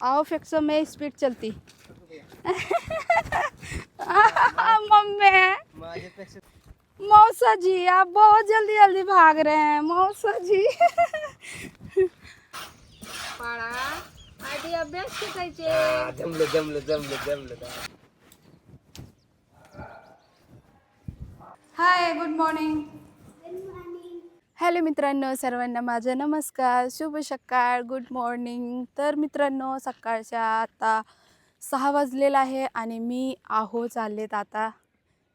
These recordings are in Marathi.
ऑफ 100 में स्पीड चलती मम्मी मौसा जी आप बहुत जल्दी जल्दी भाग रहे हैं मौसा जी पाळा आधी अभ्यास शिकायचे. जमलं जमलं जमलं जमलं. Hi good morning. हॅलो मित्रांनो, सर्वांना माझा नमस्कार, शुभ सकाळ, गुड मॉर्निंग. तर मित्रांनो, सकाळच्या आता 6 वाजलेला आहे आणि मी चाललेत आता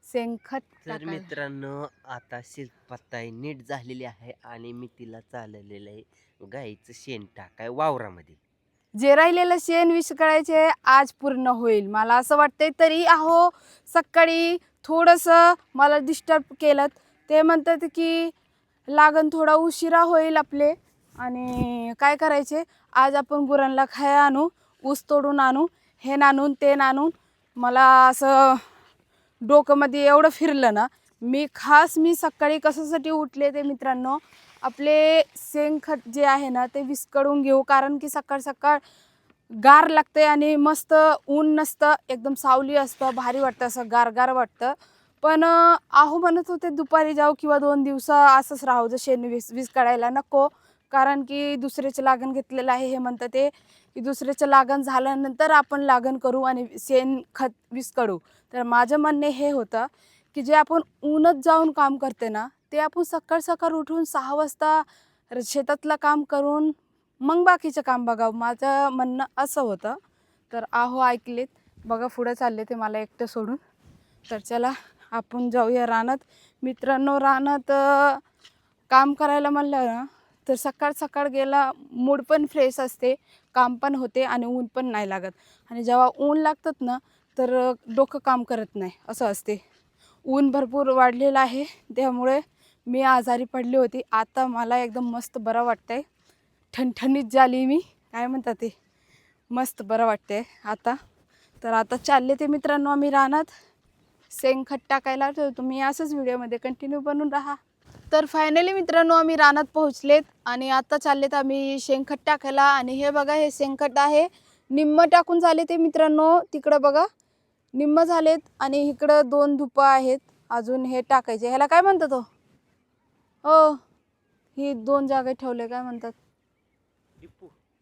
शेणखत तर टाकायला. मित्रांनो, आता शिल्पताई नीट झालेली आहे आणि मी तिला चाललेलं आहे गाईचं शेण टाकाय वावरामध्ये. जे राहिलेलं शेण विस्कळायचे आज पूर्ण होईल मला असं वाटतंय. तरी सकाळी थोडंसं मला डिस्टर्ब केलं. ते म्हणतात की लागण थोडा उशिरा होईल आपले आणि काय करायचे, आज आपण गुरांना खाय आणू, ऊस तोडून आणू, हे नाणून ते नाणून. मला असं डोकंमध्ये एवढं फिरलं ना. मी सकाळी कशासाठी उठले ते मित्रांनो, आपले शेणखत जे आहे ना ते विस्कळून घेऊ. कारण की सकाळ सकाळ गार लागते आणि मस्त ऊन नसतं, एकदम सावली असतं, भारी वाटतं, असं गारगार वाटतं. पण म्हणत होते दुपारी जाऊ किंवा 2 दिवस असंच राहू जर शेण विस्कळायला नको. कारण की दुसऱ्याचं लागण घेतलेलं आहे. हे म्हणतात ते की दुसऱ्याचं लागण झाल्यानंतर आपण लागण करू आणि शेणखत विस्कळू. तर माझं म्हणणे हे होतं की जे आपण ऊनच जाऊन काम करते ना, ते आपण सकाळ सकाळ उठून 6 वाजता शेतातलं काम करून मग बाकीचं काम बघावं. माझं म्हणणं असं होतं. तर ऐकलेत बघा, पुढं चालले ते मला एकटं सोडून. तर चला आपण जाऊया रानात. मित्रांनो, रानात काम करायला म्हणलं ना तर सकाळ सकाळ गेला मूड पण फ्रेश असते, काम पण होते आणि ऊन पण नाही लागत. आणि जेव्हा ऊन लागतात ना तर डोकं काम करत नाही असं असते. ऊन भरपूर वाढलेलं आहे त्यामुळे मी आजारी पडली होती. आता मला एकदम मस्त बरं वाटतंय, ठणठणीत झाली मी, काय म्हणतात ते, मस्त बरं वाटते आता. तर आता चालले ते मित्रांनो आम्ही रानात शेणखत टाकायला. तर तुम्ही असंच व्हिडिओमध्ये कंटिन्यू बनून राहा. तर फायनली मित्रांनो आम्ही रानात पोहोचलेत आणि आता चाललेत आम्ही शेणखत टाकायला. आणि हे बघा, हे शेणखत आहे, निम्म टाकून झाले ते मित्रांनो. तिकडं बघा निम्म झालेत आणि इकडं 2 धुपं आहेत अजून, हे टाकायचे. ह्याला काय म्हणतात हो, ही 2 जागा ठेवले, काय म्हणतात,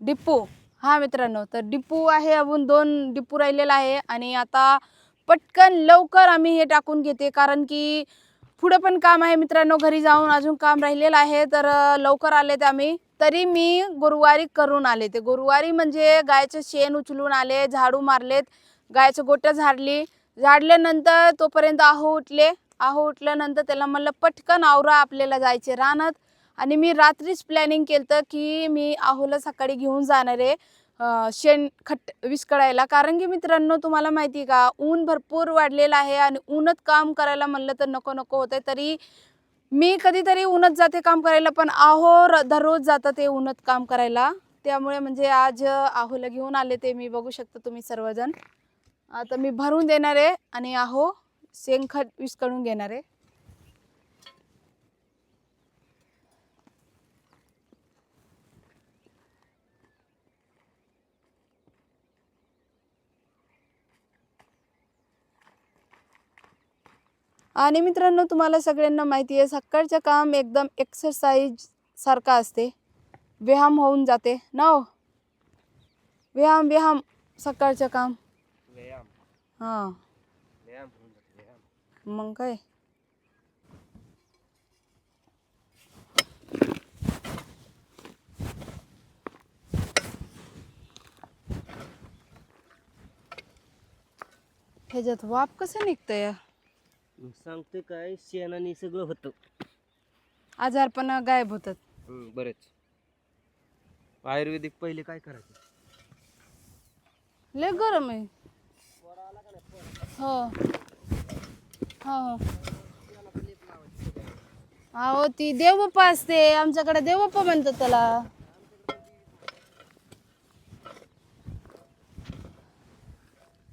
डिप्पू. हा मित्रांनो, तर डिप्पू आहे, अजून 2 डिप्पू राहिलेला आहे. आणि आता पटकन लवकर आम्ही हे टाकून घेते कारण की पुढं पण काम आहे मित्रांनो, घरी जाऊन अजून काम राहिलेलं आहे. तर लवकर आले ते आम्ही. तरी मी गुरुवारी करून आले. ते गुरुवारी म्हणजे गायचं शेण उचलून आले, झाडू मारलेत, गायचं गोट्या झाडल्यानंतर तोपर्यंत उठल्यानंतर त्याला म्हणलं पटकन आवरा, आपल्याला जायचे रानात. आणि मी रात्रीच प्लॅनिंग केलं की मी आहोला सकाळी घेऊन जाणार आहे शेणखत विस्कळायला. कारण की मित्रांनो तुम्हाला माहिती आहे का, ऊन भरपूर वाढलेलं आहे आणि ऊनच काम करायला म्हणलं तर नको नको होतंय. तरी मी कधीतरी ऊनच जाते काम करायला, पण दररोज जातं ते ऊनच काम करायला. त्यामुळे म्हणजे आज आहोला घेऊन आले ते मी, बघू शकता तुम्ही सर्वजण. आता मी भरून देणार आहे आणि शेणखत विस्कळून घेणार आहे. आणि मित्रांनो तुम्हाला सगळ्यांना माहिती आहे, सकाळचं काम एकदम एक्सरसाइज सारखं असते, व्यायाम होऊन जाते ना. व्यायाम सकाळचं काम. हां मग काय. ह्याच्यात वाप कसं निघतंय, सांगते काय, शेणाने सगळं होतं, आजार पण गायब होतात. बरेच. आयुर्वेदिक पहिले काय करायचं, लय गरम आहे. हो हो हो, ती देवबाप्पा असते आमच्याकडे, देवबाप्पा म्हणतात त्याला.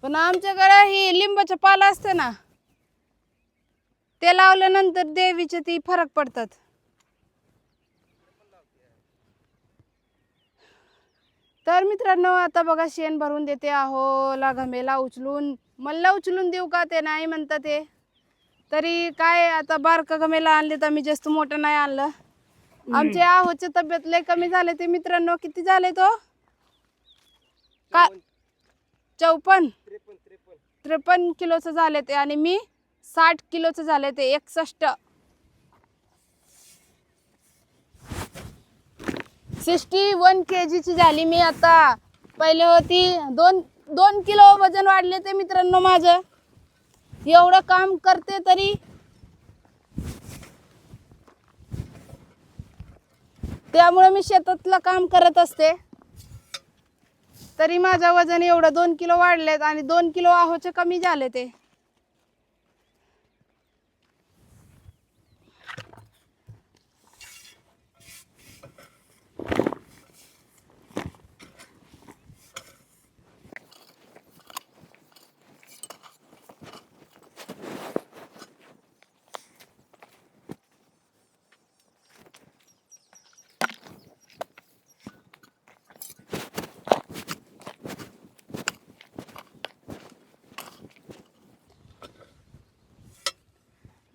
पण आमच्याकडे ही लिंबाचा पाला असते ना, ते लावल्यानंतर देवीचे ती फरक पडतात. तर तर मित्रांनो आता बघा शेण भरून देते आहो ला घमेला उचलून. मला उचलून देऊ का ते नाही म्हणतात ते. तरी काय आता बारका घमेला आणले तर मी जास्त मोठं नाही आणलं. आमचे आहोचे तब्येत लय कमी झाले ते मित्रांनो. किती झाले तो का 54 53 किलोचं झाले ते आणि मी 60 किलोचं झाले ते 61 61 kgची झाली मी आता. पहिले होती 2 किलो वजन वाढले ते मित्रांनो माझं. एवढं काम करते तरी त्यामुळे मी शेतातलं काम करत असते तरी माझं वजन एवढं 2 किलो वाढलेत आणि 2 किलो आहोचे कमी झाले ते.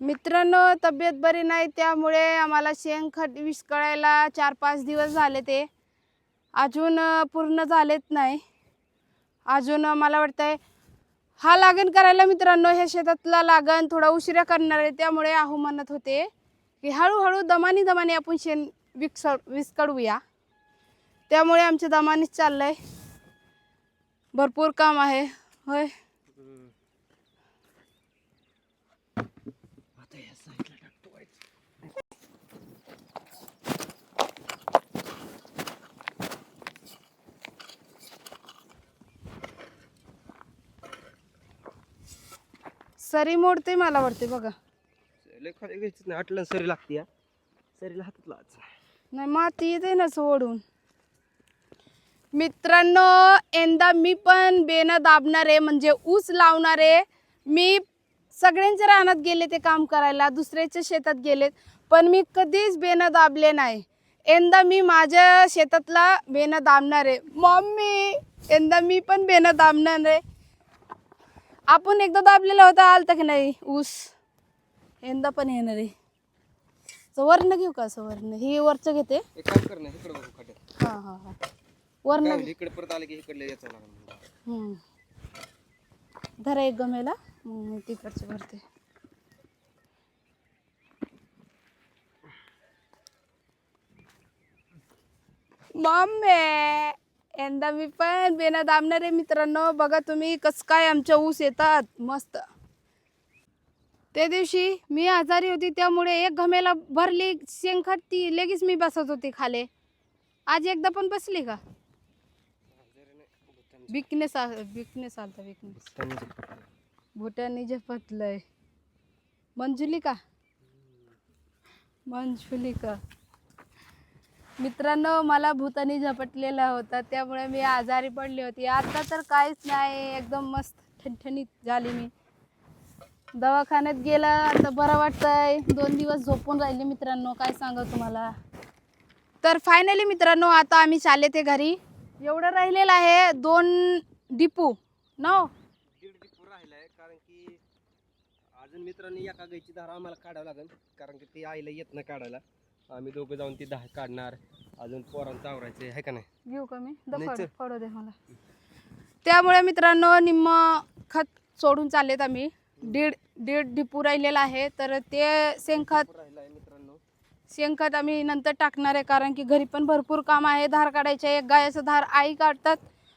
मित्रांनो तब्येत बरी नाही त्यामुळे आम्हाला शेणखत विस्कळायला 4-5 दिवस झाले ते अजून पूर्ण झालेत नाही. अजून मला वाटतंय हा लागण करायला मित्रांनो. हे शेतातला लागण थोडा उशिरा करणार आहे त्यामुळे आहो म्हणत होते की हळूहळू दमानी आपण शेण विस्कळूया. त्यामुळे आमच्या दमानीच चाललंय. भरपूर काम आहे होय. सरी मोडते मला वाटते बघा. खाली घ्यायचं नाही आटलं सरी लागते या सरीला हातात लावायचं नाही माती येते ना सोडून. मित्रांनो यंदा मी पण बेनं दाबणार आहे म्हणजे ऊस लावणार आहे. मी सगळ्यांच्या रानात गेले ते काम करायला दुसऱ्याच्या शेतात गेलेत पण मी कधीच बेनं दाबले नाही. यंदा मी माझ्या शेतातला बेनं दाबणार आहे. मम्मी यंदा मी पण बेनं दाबणार आहे. आपण एकदा दाबलेला होता आलता की नाही ऊस. यंदा पण येणार आहे. वर्ण घेऊ का असं वर्ण ही वरचं घेते. एक काम कर ना इकडे बघू खाट्यात. हा हा हा वर्ण इकडे परत आले की इकडले यायचं लागेल. धरा एक गमेला मग मी तिकडचे भरते. मम्मी यंदा मी पण बेना दाबणार आहे मित्रांनो. बघा तुम्ही कसं काय आमच्या ऊस येतात मस्त. त्या दिवशी मी आजारी होती त्यामुळे एक घमेला भरली शेंगखत ती लगेच मी बसत होती खाले. आज एकदा पण बसली का? विकनेस आलता विकनेस भुट्याने झपटलंय. मंजुलिका मित्रांनो मला भूतानी झपटलेला होता त्यामुळे मी आजारी पडली होती. आता तर काहीच नाही एकदम मस्त ठणठणीत झाली मी. दवाखान्यात गेला आता बरं वाटतंय. 2 दिवस झोपून राहिले मित्रांनो काय सांगू तुम्हाला. तर फायनली मित्रांनो आता आम्ही चालले ते घरी. एवढं राहिलेलं आहे 2 डिपू नो 1.5 डिपू राहिलाय कारण की अजून मित्रांनी एका गायची धार आम्हाला काढावं लागेल कारण की ती आईला येत नाही काढायला. आम्ही दोघं जाऊन ती धार काढणार. अजून पोरांचं आवरायचं आहे का नाही. घेऊ का मी फोडो दे मला. त्यामुळे मित्रांनो निम्म खत सोडून चाललेत आम्ही. दीड डिपू राहिलेला आहे तर ते शेणखत राहिलाय मित्रांनो. शेणखत आम्ही नंतर टाकणार आहे कारण की घरी पण भरपूर काम आहे. धार काढायचे. एक गायाचं धार आई काढतात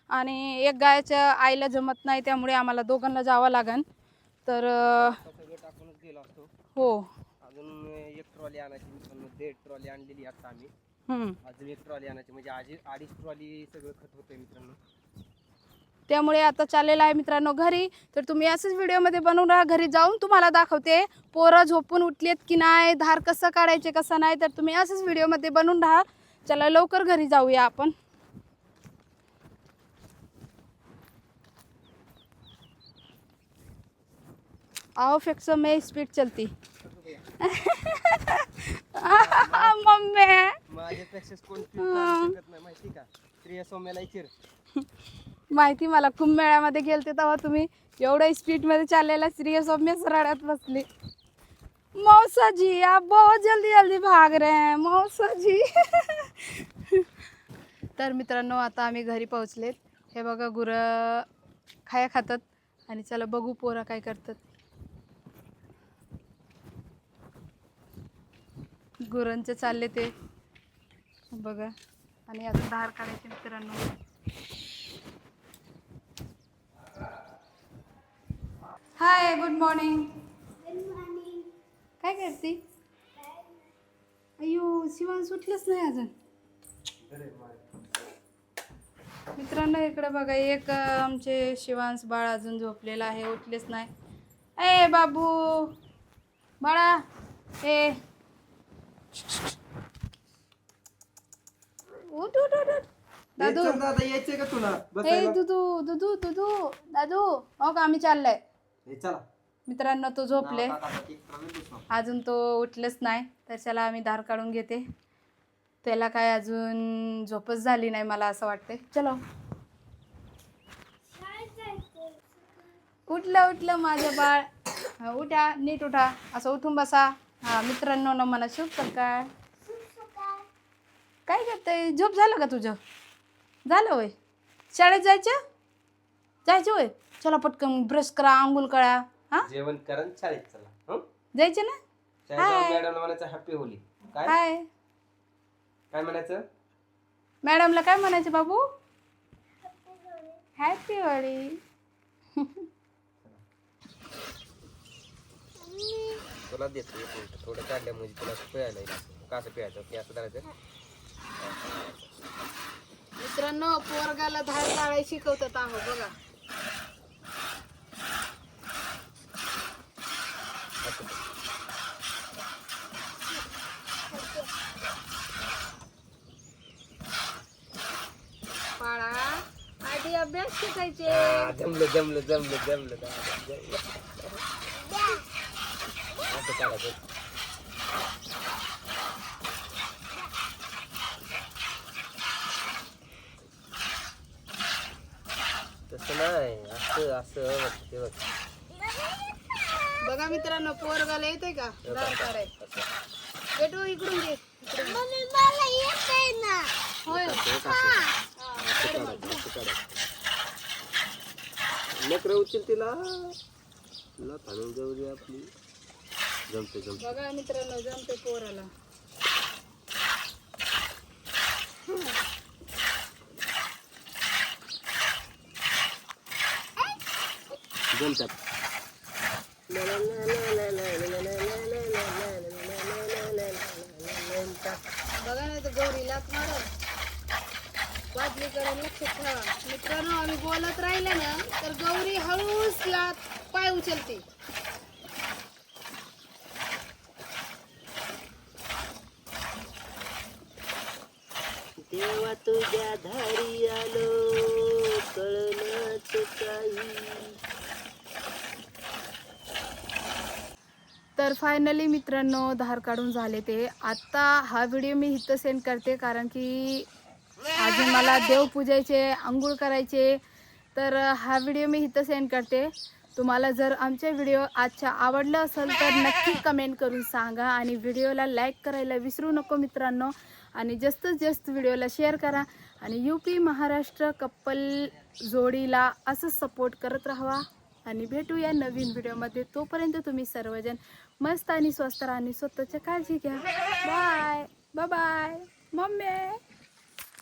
आणि एक गायाच्या आईला जमत नाही त्यामुळे आम्हाला दोघांना जावं लागेल. तर सगळं टाकूनच गेलो असतो. हो अजून एक ट्रॉली आणायची मित्रांनो. 1.5 ट्रॉली आणलेली आता आम्ही. अजून एक ट्रॉली आणायची म्हणजे 2.5 ट्रॉली सगळं खत होतंय मित्रांनो. त्यामुळे आता चाललेलं आहे मित्रांनो घरी. तर तुम्ही असंच व्हिडिओमध्ये बनवून राहा. घरी जाऊन तुम्हाला दाखवते पोरं झोपून उठलेत की नाही धार कसं काढायचे कसं नाही. तर तुम्ही असंच व्हिडिओमध्ये बनवून राहा. चला लवकर घरी जाऊया आपण. आओ फिक्सो में स्पीड चलती. मम्मी माझ्यापेक्षा कोण शकत नाही माहिती का. स्त्रिया सौम्याला चिर. माहिती मला कुंभमेळ्यामध्ये गेलते तेव्हा तुम्ही एवढ्या स्पीडमध्ये चाललेला स्त्रिया सौम्य रडत बसली. मौसा जी आप बहुत जल्दी जल्दी भाग रहे हैं मौसा जी. तर मित्रांनो आता आम्ही घरी पोहोचलेत. हे बघा गुरं खाया खातात आणि चला बघू पोरं काय करतात. गुरांचे चालले ते बघा आणि आता धार काढायचे मित्रांनो. Hi good morning. काय करते? अयो शिवान सुटलंच नाही अजून. मित्रांनो इकडे बघा एक आमचे शिवांश बाळ अजून झोपलेला आहे, उठलेच नाही. ए बाबू बाळा ए उठ उठ उठ उठ. दादू दादा यायचंय का तुला ए बसायला? दुदू दुदू दुदू दादू हो का आम्ही चाललाय. हे चला. मित्रांनो तो झोपले नाव टाका, केक करून बसवा. अजून तो उठलेच नाही. तर त्याला आम्ही धार काढून घेते. त्याला काय अजून झोपच झाली नाही मला असं वाटतंय. चलो उठलं उठलं माझं बाळ. हा, उठा नीट उठा असं उठून बसा. हा मित्रांनो न म्हणा शुभ सकाळ. काय करतंय? झोप झालं का तुझं? झालं होय. शाळेत जायचं होय. चला पटकन ब्रश करा आंघोळ करा. हा जेवण करा शाळेत चला. हं? जायचं ना. शाळेत मॅडम म्हणायचं हॅपी होली. काय हाय काय म्हणायचं? मॅडमला काय म्हणायचं बाबू? हॅपी होळी. तुला देतो एक मिनिट. थोडं काढल्या म्हणजे तुला पिळायला येईल. कसं पिळायचं ते असं करायचं. मित्रांनो पोरगाला धार काढायला शिकवतात आहो बघा. बाळा आधी अभ्यास शिकायचे. जमलं जमलं जमलं जमलं जमलं. असं काढायचं. तसं नाही असं असं ते बघ. बघा मित्रांनो पोरगाला येते का धार काढाय. बेटू इकडून घे. होय नकर उचल तिला थांबून जाऊ दे आपली. जमते जमते. बघा मित्रांनो जमते पोराला. जमतात. बघा नाही तर गौरी लात मारत. वाजली करून लक्षात ठेवा मित्रांनो. आम्ही बोलत राहिले ना तर गौरी हळूच लात पाय उचलते. देवा तुझ्या धारी आलो कळलंच काही. तर फायनली मित्रांनो धार काढून झाले ते. आता हा व्हिडिओ मी इथं सेंड करते कारण की अजून मला देव पूजायचे आंघोळ करायचे. तर हा व्हिडिओ मी इथं सेंड करते. तुम्हाला जर आमचे व्हिडिओ आजच्या आवडलं असेल तर नक्की कमेंट करून सांगा आणि व्हिडिओला लाईक करायला विसरू नको मित्रांनो. आणि जास्तीत जास्त व्हिडिओला शेअर करा आणि UP महाराष्ट्र कपल जोडीला असंच सपोर्ट करत राहा. आणि भेटूया नवीन व्हिडिओमध्ये. तोपर्यंत तुम्ही सर्वजण मस्त आणि स्वस्त राहा आणि स्वतःची काळजी घ्या. Bye bye bye mummy.